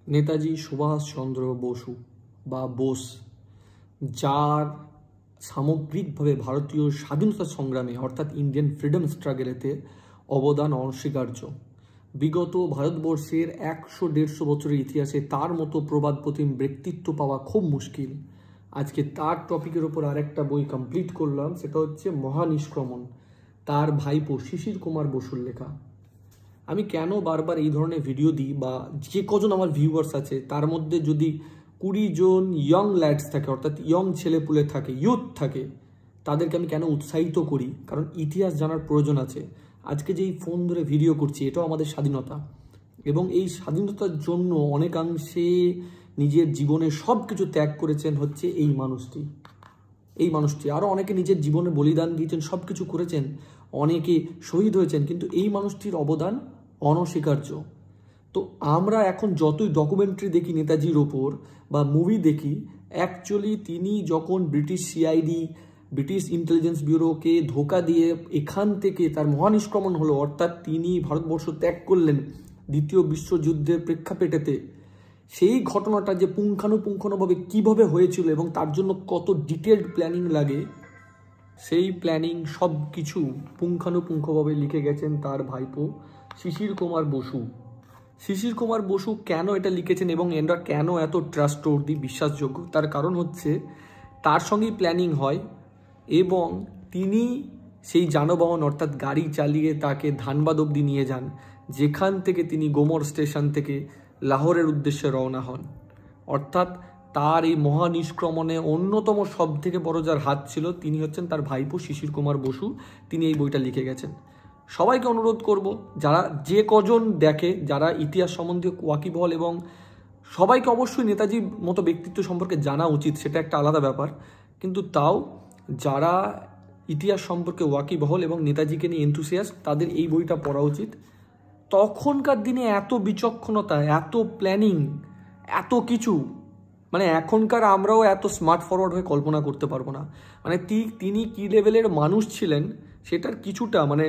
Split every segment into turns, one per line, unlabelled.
নেতাজি সুভাষচন্দ্র বসু বা বোস, যার সামগ্রিকভাবে ভারতীয় স্বাধীনতা সংগ্রামে অর্থাৎ ইন্ডিয়ান ফ্রিডম স্ট্রাগলেতে অবদান অনস্বীকার্য। বিগত ভারতবর্ষের 100-150 বছরের ইতিহাসে তার মতো প্রবাদপ্রতিম ব্যক্তিত্ব পাওয়া খুব মুশকিল। আজকে তার টপিকের ওপর আরেকটা বই কমপ্লিট করলাম, সেটা হচ্ছে মহানিষ্ক্রমণ, তার ভাইপো শিশির কুমার বসুর লেখা। আমি কেন বারবার এই ধরনের ভিডিও দিই, বা যে কজন আমার ভিউয়ার্স আছে তার মধ্যে যদি 20 জন ইয়ং ল্যাডস থাকে, অর্থাৎ ইয়ং ছেলেপুলে থাকে, ইউথ থাকে, তাদেরকে আমি কেন উৎসাহিত করি? কারণ ইতিহাস জানার প্রয়োজন আছে। আজকে যেই ফোন ধরে ভিডিও করছি, এটাও আমাদের স্বাধীনতা, এবং এই স্বাধীনতার জন্য অনেকাংশে নিজের জীবনে সব কিছু ত্যাগ করেছেন হচ্ছে এই মানুষটি। আরও অনেকে নিজের জীবনে বলিদান দিয়েছেন, সব কিছু করেছেন, অনেকে শহীদ হয়েছেন, কিন্তু এই মানুষটির অবদান অনস্বীকার্য। তো আমরা এখন যতই ডকুমেন্টারি দেখি নেতাজির ওপর বা মুভি দেখি, অ্যাকচুয়ালি তিনি যখন ব্রিটিশ সিআইডি, ব্রিটিশ ইন্টেলিজেন্স ব্যুরোকে ধোকা দিয়ে এখান থেকে তার মহানিষ্ক্রমণ হলো, অর্থাৎ তিনি ভারতবর্ষ ত্যাগ করলেন দ্বিতীয় বিশ্বযুদ্ধের প্রেক্ষাপটেতে, সেই ঘটনাটা যে পুঙ্খানুপুঙ্খভাবে কীভাবে হয়েছিল এবং তার জন্য কত ডিটেলড প্ল্যানিং লাগে, সেই প্ল্যানিং সব কিছু পুঙ্খানুপুঙ্খভাবে লিখে গেছেন তার ভাইপো শিশির কুমার বসু। শিশির কুমার বসু কেন এটা লিখেছেন এবং এরা কেন এত ট্রাস্টওয়ার্দি, বিশ্বাসযোগ্য, তার কারণ হচ্ছে তার সঙ্গেই প্ল্যানিং হয় এবং তিনি সেই যানবাহন অর্থাৎ গাড়ি চালিয়ে তাকে ধানবাদ অবধি নিয়ে যান, যেখান থেকে তিনি গোমর স্টেশন থেকে লাহোরের উদ্দেশ্যে রওনা হন। অর্থাৎ তার এই মহানিষ্ক্রমণে অন্যতম সব থেকে বড় যার হাত ছিল তিনি হচ্ছেন তার ভাইপো শিশির কুমার বসু। তিনি এই বইটা লিখে গেছেন। সবাইকে অনুরোধ করব, যারা যে কজন দেখে, যারা ইতিহাস সম্বন্ধে ওয়াকিবহল, এবং সবাইকে অবশ্যই নেতাজির মতো ব্যক্তিত্ব সম্পর্কে জানা উচিত, সেটা একটা আলাদা ব্যাপার, কিন্তু তাও যারা ইতিহাস সম্পর্কে ওয়াকিবহল এবং নেতাজিকে নিয়ে এনথুসিয়াস্ট, তাদের এই বইটা পড়া উচিত। তখনকার দিনে এত বিচক্ষণতা, এত প্ল্যানিং, এত কিছু, মানে এখনকার আমরাও এত স্মার্ট ফরওয়ার্ড হয়ে কল্পনা করতে পারবো না। মানে তিনি কী লেভেলের মানুষ ছিলেন সেটার কিছুটা, মানে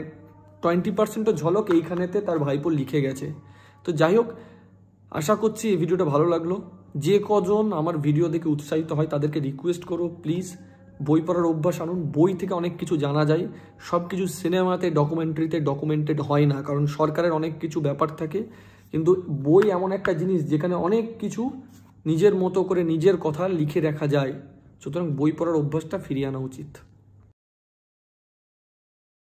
20% ঝলক এইখানেতে তার ভাইপো লিখে গেছে। তো যাই হোক, আশা করছি এই ভিডিওটা ভালো লাগলো। যে কজন আমার ভিডিও দেখে উৎসাহিত হয় তাদেরকে রিকোয়েস্ট করো, প্লিজ বই পড়ার অভ্যাস আনুন। বই থেকে অনেক কিছু জানা যায়, সব কিছু সিনেমাতে, ডকুমেন্টারিতে ডকুমেন্টেড হয় না, কারণ সরকারের অনেক কিছু ব্যাপার থাকে, কিন্তু বই এমন একটা জিনিস যেখানে অনেক কিছু নিজের মতো করে নিজের কথা লিখে রাখা যায়। সুতরাং বই পড়ার অভ্যাসটা ফিরিয়ে আনা উচিত।